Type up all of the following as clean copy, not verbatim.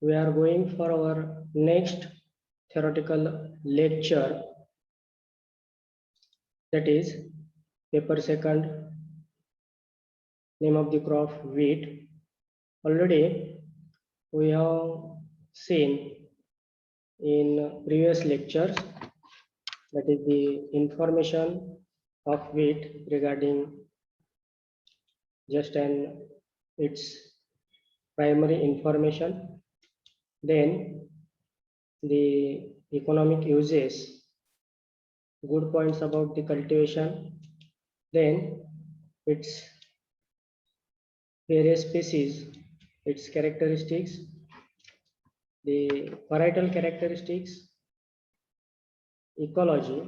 we are going for our next theoretical lecture, that is paper second, name of the crop wheat. Already we have seen in previous lectures, that is the information of wheat regarding just its primary information, then the economic uses, good points about the cultivation, then its various species, its characteristics, the varietal characteristics, ecology,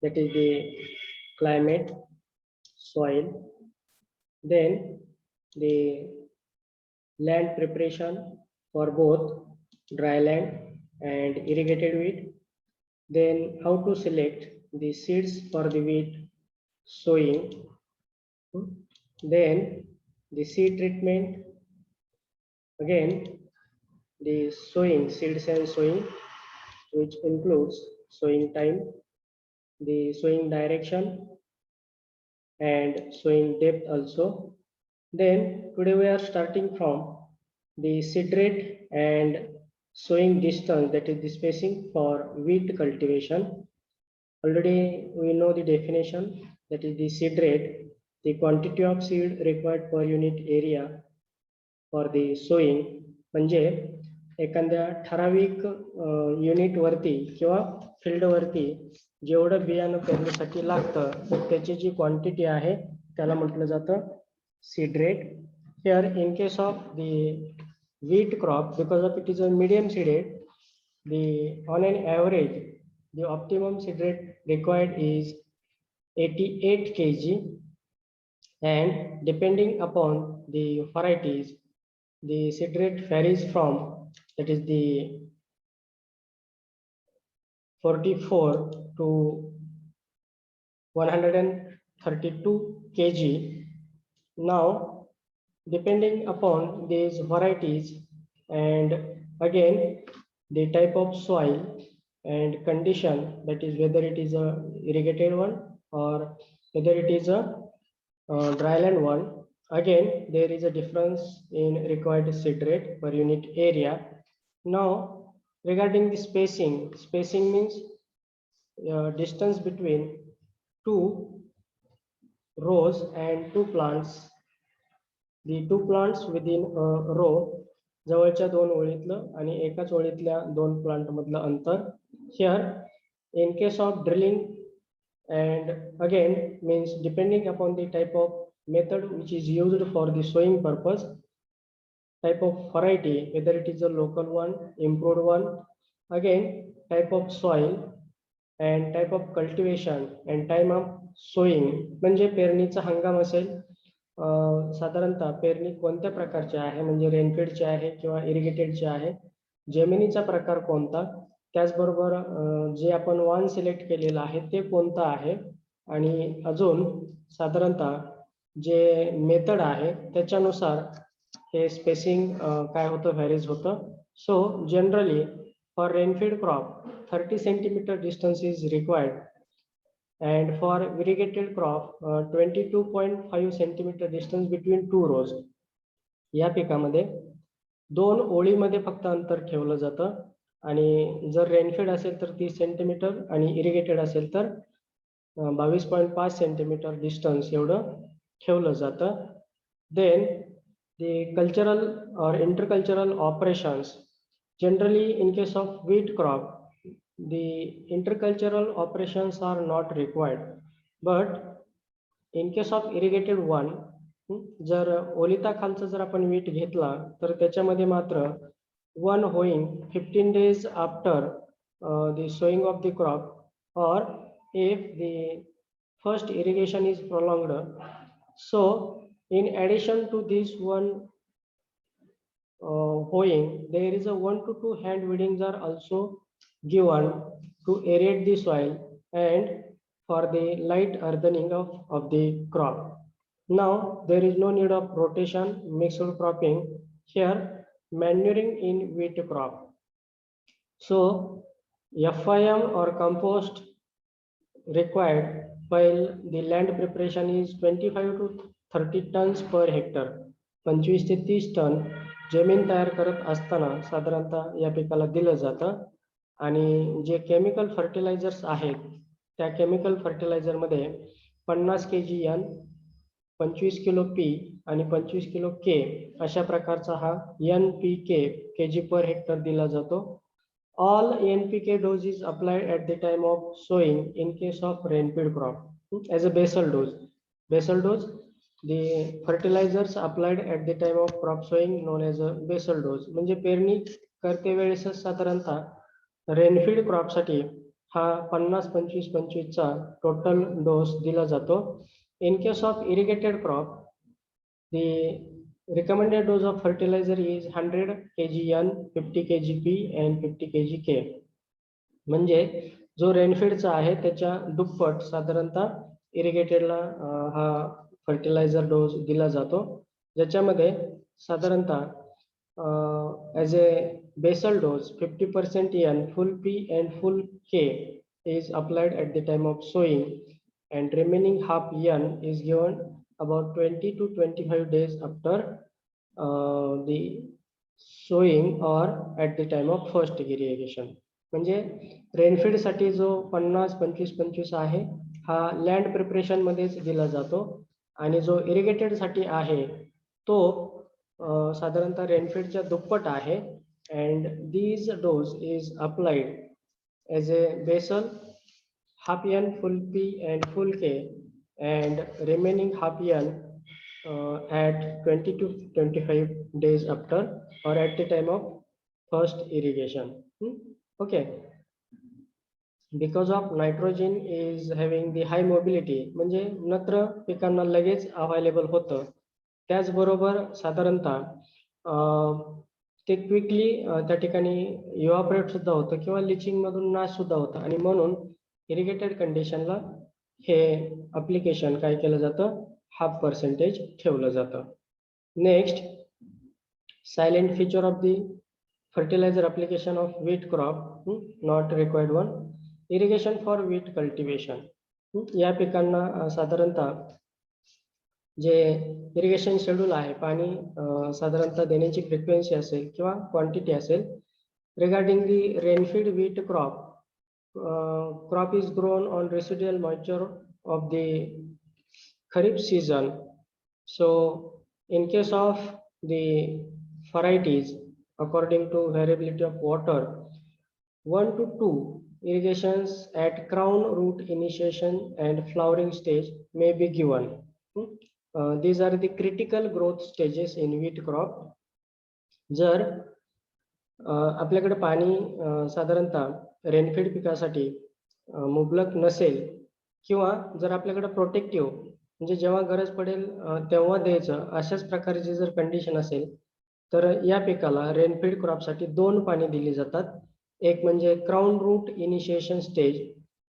that is the climate, soil, then the land preparation for both dry land and irrigated wheat, then how to select the seeds for the wheat sowing, then the seed treatment, again the sowing, seeds and sowing, which includes sowing time, the sowing direction and sowing depth also. Then today we are starting from the seed rate and sowing distance, that is the spacing for wheat cultivation. Already we know the definition, that is the seed rate, the quantity of seed required per unit area for the sowing. म्हणजे एखाद्या ठराविक unit वरती किंवा field वरती जेवढं बियाणं पेरण्यासाठी लागतं तर त्याची जी क्वांटिटी आहे त्याला म्हटलं जातं seed rate. Here in case of the wheat crop, because of it is a medium seeded, on an average the optimum seed rate required is 88 kg, and depending upon the varieties the seed rate varies from, that is the 44 to 132 kg. Now depending upon these varieties and again the type of soil and condition, that is whether it is a irrigated one or whether it is a dryland one, again there is a difference in required seed rate per unit area. Now regarding the spacing means distance between two rows and two plants, the two plants within a row, जवळच्या दोन ओळीतलं आणि एकाच ओळीतल्या दोन plant मधलं अंतर. Here in case of drilling and again means depending upon the type of method which is used for the sowing purpose, type of variety, whether it is a local one, improved one, again type of soil and type of cultivation and time of sowing, म्हणजे पेरणीचा हंगाम असेल, साधारणतः पेरणी कोणत्या प्रकारची आहे, म्हणजे रेनफेडची आहे किंवा इरिगेटेडची आहे, जमिनीचा प्रकार कोणता, त्याचबरोबर जे आपण वाण सिलेक्ट केलेलं आहे ते कोणतं आहे, आणि अजून साधारणतः जे मेथड आहे त्याच्यानुसार हे स्पेसिंग काय होतं, व्हॅरीज होतं. So generally for rainfed crop 30 centimeter distance is required, and for irrigated crop 22.5 centimeter distance between two rows. या पिकामध्ये दोन ओळीमध्ये फक्त अंतर ठेवलं जातं, आणि जर रेनफेड असेल तर 30 सेंटीमीटर आणि इरिगेटेड असेल तर 22.5 सेंटीमीटर डिस्टन्स एवढं ठेवलं जातं. Then the cultural or intercultural operations, generally in case of wheat crop the intercultural operations are not required, but in case of irrigated one, जर ओलिता खालचा जर आपण wheat घेतला तर त्याच्यामध्ये मात्र one hoeing 15 days after the sowing of the crop, or if the first irrigation is prolonged. So in addition to this one hoeing, there is a 1 to 2 hand weedings are also given to aerate the soil and for the light earthening of the crop. Now there is no need of rotation, mixed cropping. Here, manuring in wheat crop. So FIM or compost required while the land preparation is 25 to 30 tons per hectare. 25 ते 30 ton जमीन तयार करत असताना साधारणतः या पिकाला दिलं जातं. आणि जे केमिकल फर्टिलायझर्स आहेत त्या केमिकल फर्टिलायझरमध्ये 50 kg N, 25 किलो P आणि 25 किलो K अशा प्रकारचा हा NPK kg per hectare दिला जातो. All NPK dose is applied at the time of sowing in case of rainfed crop as a basal dose. Basal dose, the fertilizers applied at the time of crop sowing known as a basal dose. म्हणजे पेरणी करते वेळेस साधारणतः रेनफीड crop साठी हा 50-25-25 चा total dose दिला जातो. In case of irrigated crop, the recommended dose of fertilizer is 100 kg N, 50 kg P and 50 kg K. म्हणजे जो रेनफीडचा आहे त्याच्या दुप्पट साधारणतः इरिगेटेडला हा फर्टिलायझर डोस दिला जातो, ज्याच्यामध्ये साधारणतः as A basal dose 50% N, full P and full K is applied at the time of sowing and remaining half N is given about 20 to 25 days after the sowing or at the time of first irrigation. म्हणजे रेनफीड साठी जो 50-25-25 आहे हा land preparation मध्येच दिला जातो आणि जो इरिगेटेड साठी आहे तो साधारणतः रेनफीडच्या दुप्पट आहे. and these dose is applied as a basal half N, full P and full K and remaining half N at 20 to 25 days after or at the time of first irrigation. Okay. Because of nitrogen is having the high mobility, म्हणजे नत्र पिकांना लगेच available होतं, त्याचबरोबर साधारणतः ते quickly त्या ठिकाणी इव्हापोरेट सुद्धा होतं किंवा लिचिंग मधून नाश सुद्धा होतं आणि म्हणून इरिगेटेड कंडिशनला हे अप्लिकेशन काय केलं जातं, 0.5% ठेवलं जातं. Next, silent feature of the fertilizer application of wheat crop, not required one. Irrigation for wheat cultivation. या पिकांना साधारणतः जे इरिगेशन शेड्यूल आहे, पाणी साधारणतः देण्याची फ्रिक्वेन्सी असेल किंवा क्वांटिटी असेल. Regarding the rainfed wheat crop, crop is grown on residual moisture of the kharif season. So in case of the varieties, according to variability of water, 1 to 2 irrigations at crown root initiation and flowering stage may be given. These are the critical growth stages in wheat crop. जर आपल्याकडे पाणी साधारणतः रेनफीड पिकासाठी मुबलक नसेल किंवा जर आपल्याकडे प्रोटेक्टिव्ह म्हणजे जेव्हा गरज पडेल तेव्हा द्यायचं अशाच प्रकारची जर कंडिशन असेल तर या पिकाला रेनफीड क्रॉपसाठी 2 पाणी दिली जातात. एक म्हणजे क्राउन रूट इनिशिएशन स्टेज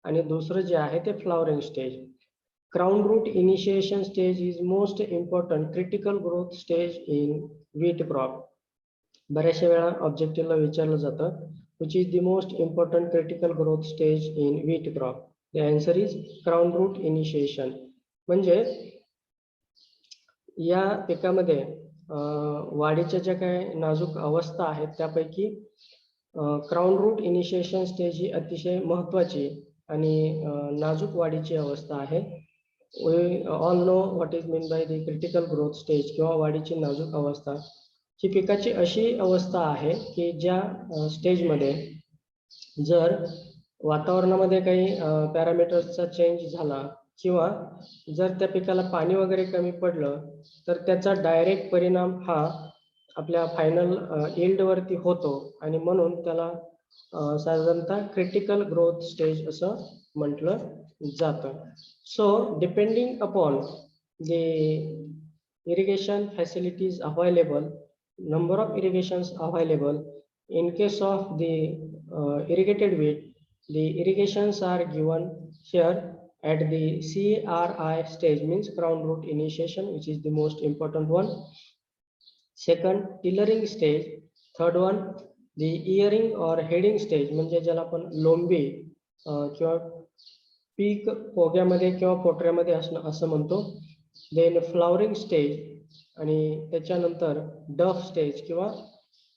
आणि दुसरं जे आहे ते flowering stage. Crown root initiation stage is most important critical growth stage in wheat crop. बऱ्याचशा वेळा ऑब्जेक्टिव्हला विचारलं जातं which is the most important critical growth stage in wheat crop. The answer is crown root initiation. म्हणजे या पिकामध्ये वाढीच्या ज्या काही नाजूक अवस्था आहेत त्यापैकी क्राउन रूट इनिशिएशन स्टेज ही अतिशय महत्वाची आणि नाजूक वाढीची अवस्था आहे. We all know what is mean by the critical growth stage किंवा वाढीची नाजूक अवस्था. ही पिकाची अशी अवस्था आहे की ज्या स्टेजमध्ये जर वातावरणामध्ये काही पॅरामीटर्सचा चेंज झाला किंवा जर त्या पिकाला पाणी वगैरे कमी पडलं तर त्याचा डायरेक्ट परिणाम हा आपल्या फायनल यील्ड वरती होतो आणि म्हणून त्याला साधारणतः क्रिटिकल ग्रोथ स्टेज असं म्हटलं जातं. So depending upon the irrigation facilities available, number of irrigations available, in case of the irrigated wheat, the irrigations are given here at the CRI stage, means crown root initiation, which is the most important one. Second, tillering stage. Third one, the earing or heading stage, म्हणजे ज्याला आपण लोंबी किंवा पीक पोग्यामध्ये किंवा पोटऱ्यामध्ये असणं असं म्हणतो. Then flowering stage, आणि त्याच्यानंतर डफ स्टेज किंवा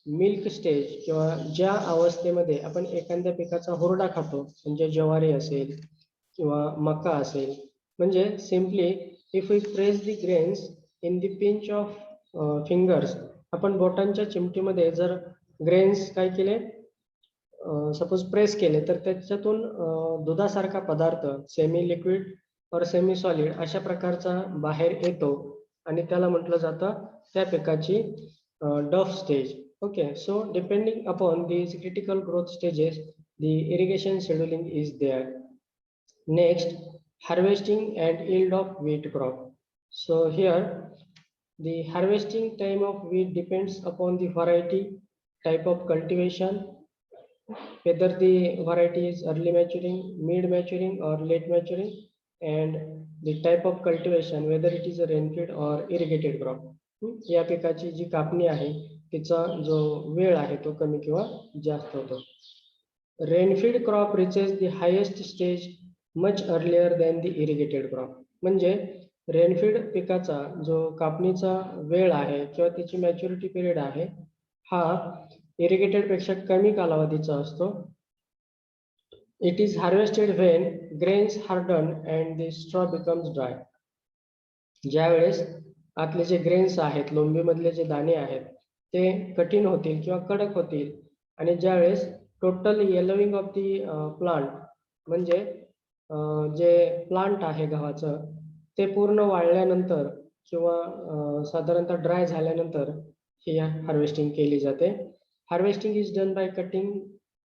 मिल्क स्टेज, किंवा ज्या अवस्थेमध्ये आपण एखाद्या पिकाचा हुरडा खातो, म्हणजे ज्वारी असेल किंवा मका असेल. म्हणजे simply if we press the grains in the pinch of fingers, आपण बोटांच्या चिमटीमध्ये जर ग्रेन्स काय केले, सपोज प्रेस केले, तर त्याच्यातून दुधासारखा पदार्थ सेमी लिक्विड और सेमी सॉलिड अशा प्रकारचा बाहेर येतो, आणि त्याला म्हटलं जातं त्या पिकाची डफ stage. Okay, so depending upon these critical growth stages, the irrigation scheduling is there. Next, harvesting and yield of wheat crop. So here, the harvesting time of wheat depends upon the variety, type of cultivation, whether the variety is early maturing, mid maturing, or late maturing, and the type of cultivation, whether it is a rain-fed or irrigated crop. या पिकाची जी कापणी आहे तिचा जो वेळ आहे तो कमी किंवा जास्त होतो. Rainfed crop reaches the highest stage much earlier than the irrigated crop. म्हणजे रेनफीड पिकाचा जो कापणीचा वेळ आहे किंवा त्याची मॅच्युरिटी पिरियड आहे हा इरिगेटेड पेक्षा कमी कालावधीचा असतो. It is harvested when grains harden and the straw becomes dry. ज्यावेळेस आतले जे ग्रेन्स आहेत, लोंबीमधले जे दाणे आहेत ते कठीण होतील किंवा कडक होतील, आणि ज्यावेळेस total yellowing of the plant, म्हणजे जे प्लांट आहे गव्हाचं ते पूर्ण वाळल्यानंतर किंवा साधारणतः ड्राय झाल्यानंतर ही हार्वेस्टिंग केली जाते. Harvesting is done by cutting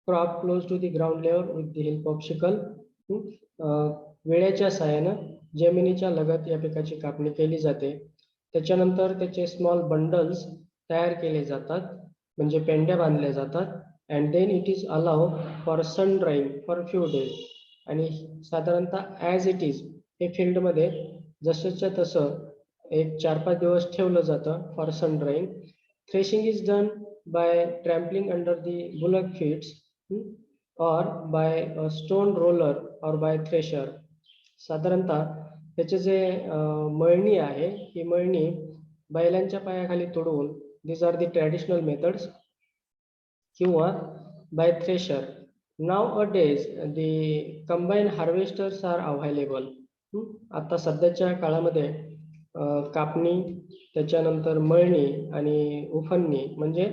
crop close to the ground level with the help of sickle. वेळेच्या साहाय्यानं जमिनीच्या लगत या पिकाची कापणी केली जाते. त्याच्यानंतर त्याचे स्मॉल बंडल्स तयार केले जातात, म्हणजे पेंड्या बांधल्या जातात, and then it is allow for sun drying for few days. आणि साधारणतः ॲज इट इज हे फील्डमध्ये जसंच्या तसं एक 4-5 दिवस ठेवलं जातं for sun drying. Threshing is done by trampling under the bullock feets or by stone roller or by thresher. साधारणतः त्याचे जे मळणी आहे ही मळणी बैलांच्या पायाखाली तोडून, these are the traditional methods, किंवा by thresher. Nowadays the combined harvesters are available. आता सध्याच्या काळामध्ये कापणी, त्याच्यानंतर मळणी आणि उफणणी, म्हणजे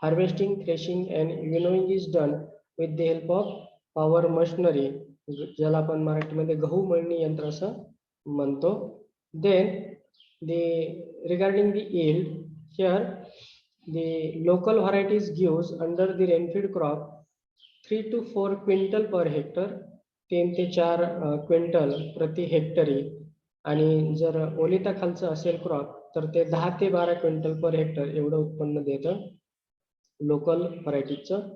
harvesting, threshing and winnowing is done with the help of power machinery, ज्याला आपण मराठीमध्ये गहू मळणी यंत्र असं म्हणतो. Then regarding the yield, here the local varieties gives under the rainfed crop 3 to 4 quintal per hectare, 3 ते 4 क्विंटल प्रति हेक्टरी. आणि जर ओलिता खालचं असेल क्रॉप तर ते 10 ते 12 क्विंटल पर हेक्टर एवढं उत्पन्न देतं लोकल व्हरायटीचं.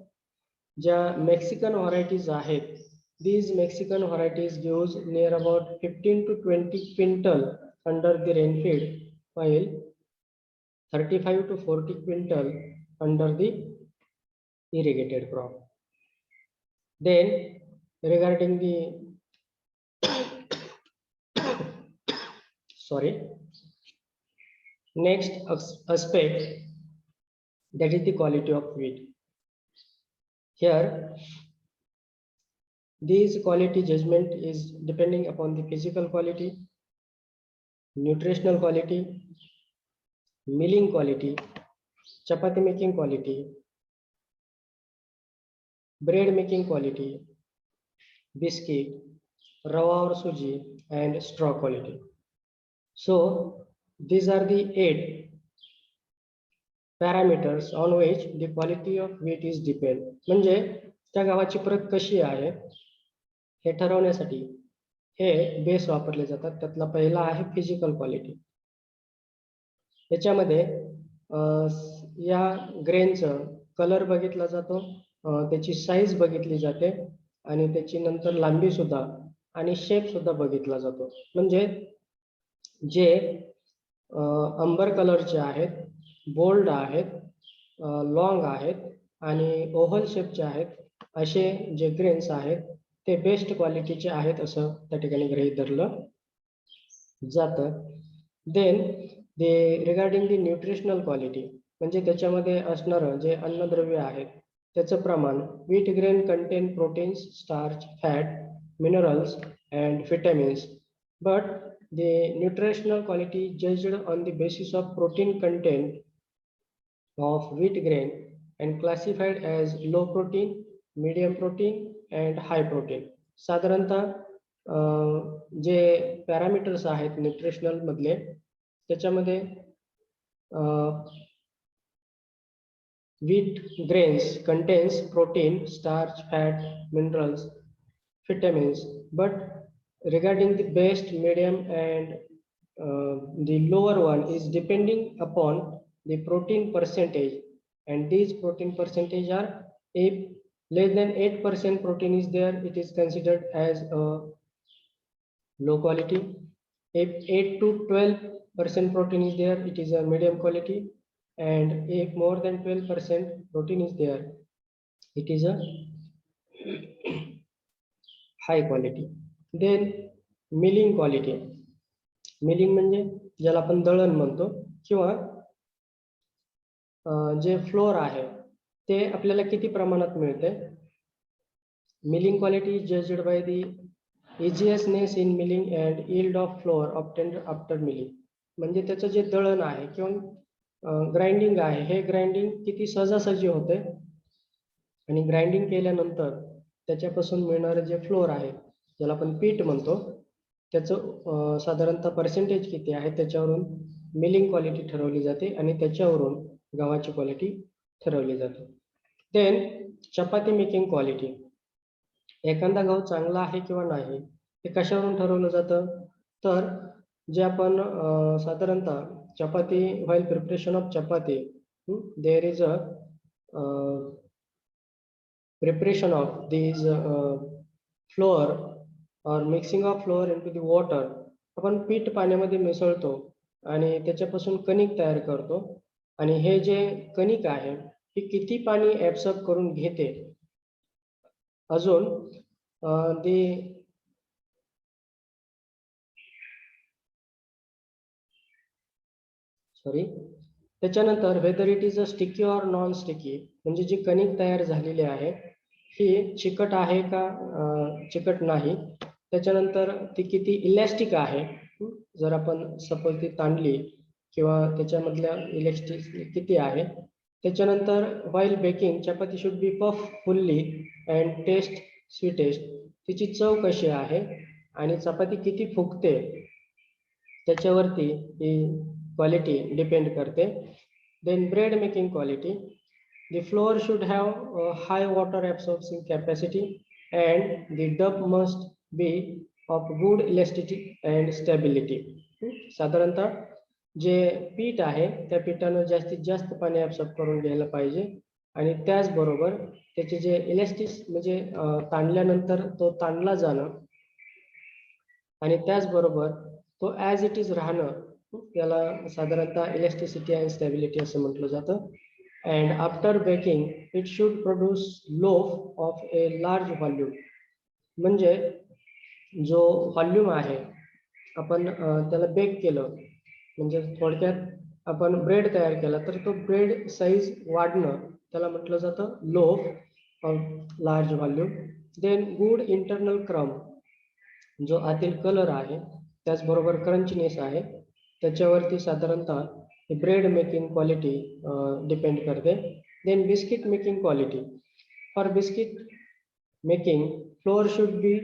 ज्या मेक्सिकन व्हरायटीज आहेत, these Mexican varieties gives near about 15 to 20 quintal under the rainfed, while 35 to 40 quintal under the irrigated crop. Then regarding the next aspect, that is the quality of wheat. Here this quality judgment is depending upon the physical quality, nutritional quality, milling quality, chapati making quality, bread making quality, biscuit, rava or suji, and straw quality. So these are the 8 parameters on which the quality of wheat is depend. म्हणजे त्या गव्हाची प्रत कशी आहे हे ठरवण्यासाठी हे base वापरले जातात. त्यातला पहिला आहे फिजिकल क्वालिटी. त्याच्यामध्ये या ग्रेनचं कलर बघितला जातो, त्याची साईज बघितली जाते, आणि त्याची नंतर लांबी सुद्धा आणि शेप सुद्धा बघितला जातो. म्हणजे जे अंबर कलरचे आहेत, बोल्ड आहेत, लॉंग आहेत आणि ओव्हल शेपचे आहेत, असे जे ग्रेन्स आहेत ते बेस्ट क्वालिटीचे आहेत असं त्या ठिकाणी गृहीत धरलं जातं. Then regarding the nutritional quality, म्हणजे त्याच्यामध्ये असणारं जे अन्नद्रव्य आहेत त्याचं प्रमाण. Wheat grain contain proteins, starch, fat, minerals and vitamins, but the nutritional quality judged on the basis of protein content of wheat grain and classified as low protein, medium protein and high protein. साधारणतः जे parameters आहेत nutritional मधले त्याच्यामध्ये wheat grains contains protein, starch, fat, minerals, vitamins, but regarding the best, medium and the lower one is depending upon the protein percentage, and these protein percentage are, if less than 8% protein is there, it is considered as a low quality. If 8 to 12% protein is there, it is a medium quality, and if more than 12% protein is there, it is a high quality. Then milling quality. Milling म्हणजे ज्याला आपण दळण म्हणतो, किंवा जे floor आहे ते आपल्याला किती प्रमाणात मिळते. Milling quality is judged by the easiestness in milling and yield of flour obtained after milling. म्हणजे त्याचं जे दळण आहे किंवा ग्राइंडिंग आहे, हे ग्राइंडिंग किती सहजासहजी होते आणि ग्राइंडिंग केल्यानंतर त्याच्यापासून मिळणारे जे फ्लोअर आहे ज्याला आपण पीठ म्हणतो, त्याचं साधारणतः पर्सेंटेज किती आहे त्याच्यावरून मिलिंग क्वालिटी ठरवली जाते आणि त्याच्यावरून गव्हाची क्वालिटी ठरवली जाते. देन चपाती मेकिंग क्वालिटी. एखादा गहू चांगला आहे किंवा नाही हे कशावरून ठरवलं जातं, तर जे आपण साधारणतः चपाती, while preparation of chapati, there is a preparation of these flour or mixing of flour into the water. आपण पीठ पाण्यामध्ये मिसळतो आणि त्याच्यापासून कणिक तयार करतो, आणि हे जे कणिक आहे हे किती पाणी ऍब्सॉर्ब करून घेते, अजून त्याच्यानंतर whether it is a sticky or non sticky, म्हणजे जी कणिक तयार झालेली आहे ही चिकट आहे का चिकट नाही. त्याच्यानंतर ती किती इलॅस्टिक आहे, जर आपण सपोज ती ताणली किंवा त्याच्यामधल्या इलॅस्टिसिटी किती आहे. त्याच्यानंतर while baking chapati should be puff fully and taste sweetest, तिची चव कशी आहे आणि चपाती किती फुगते त्याच्यावरती ही क्वालिटी डिपेंड करते. Then bread making quality. The flour should have a high water absorption capacity and the dough must be of good elasticity and stability. साधारणतः जे पीठ आहे त्या पीठानं जास्तीत जास्त पाणी ऍब्सॉर्ब करून घ्यायला पाहिजे, आणि त्याचबरोबर त्याचे जे इलॅस्टिस म्हणजे ताणल्यानंतर तो ताणला जाणं, आणि त्याचबरोबर तो ॲज इट इज राहणं, त्याला साधारणतः इलॅस्टिसिटी अँड स्टॅबिलिटी असं म्हटलं जातं. And after baking it should produce loaf of a large volume. म्हणजे जो व्हॉल्यूम आहे आपण त्याला बेक केलं, म्हणजे थोडक्यात आपण ब्रेड तयार केला तर तो ब्रेड साईज वाढणं त्याला म्हटलं जातं loaf of large volume. Then good internal crumb, जो आतील कलर आहे त्याचबरोबर क्रंचनेस आहे त्याच्यावरती साधारणतः ब्रेड मेकिंग क्वालिटी डिपेंड करते. Then biscuit making quality. For biscuit making flour should be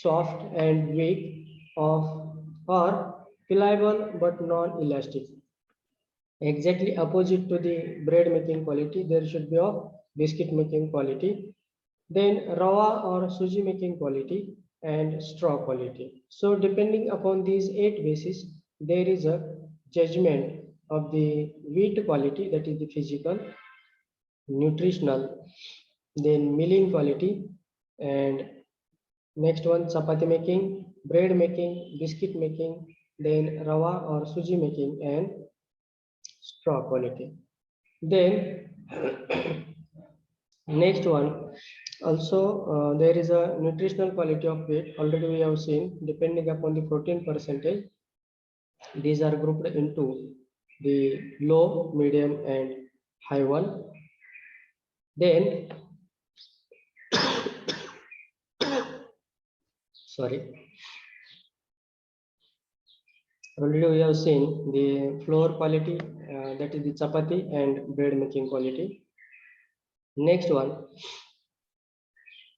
soft and weak of or pliable but non-elastic. Exactly opposite to the bread making quality, there should be of biscuit making quality. Then rava or suji making quality and straw quality. So depending upon these 8 bases, there is a judgment of the wheat quality, that is the physical, nutritional, then milling quality, and next one chapati making, bread making, biscuit making, then rawa or suji making, and straw quality. Then next one, also there is a nutritional quality of wheat. Already we have seen, depending upon the protein percentage, these are grouped into the low, medium, and high one. Then, sorry, already we have seen the flour quality, that is the chapati and bread making quality. Next one,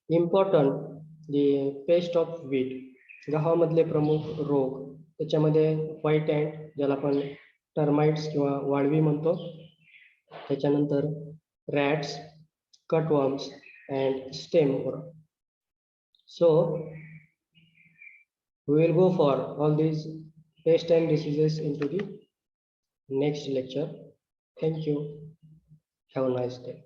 important, the pest of wheat. गव्हामधले प्रमुख रोग, त्याच्यामध्ये white ant, ज्याला आपण termites किंवा वाळवी म्हणतो, त्याच्यानंतर rats, cutworms, and stem borer. So we will go for all these pests and diseases into the next lecture. Thank you. Have a nice day.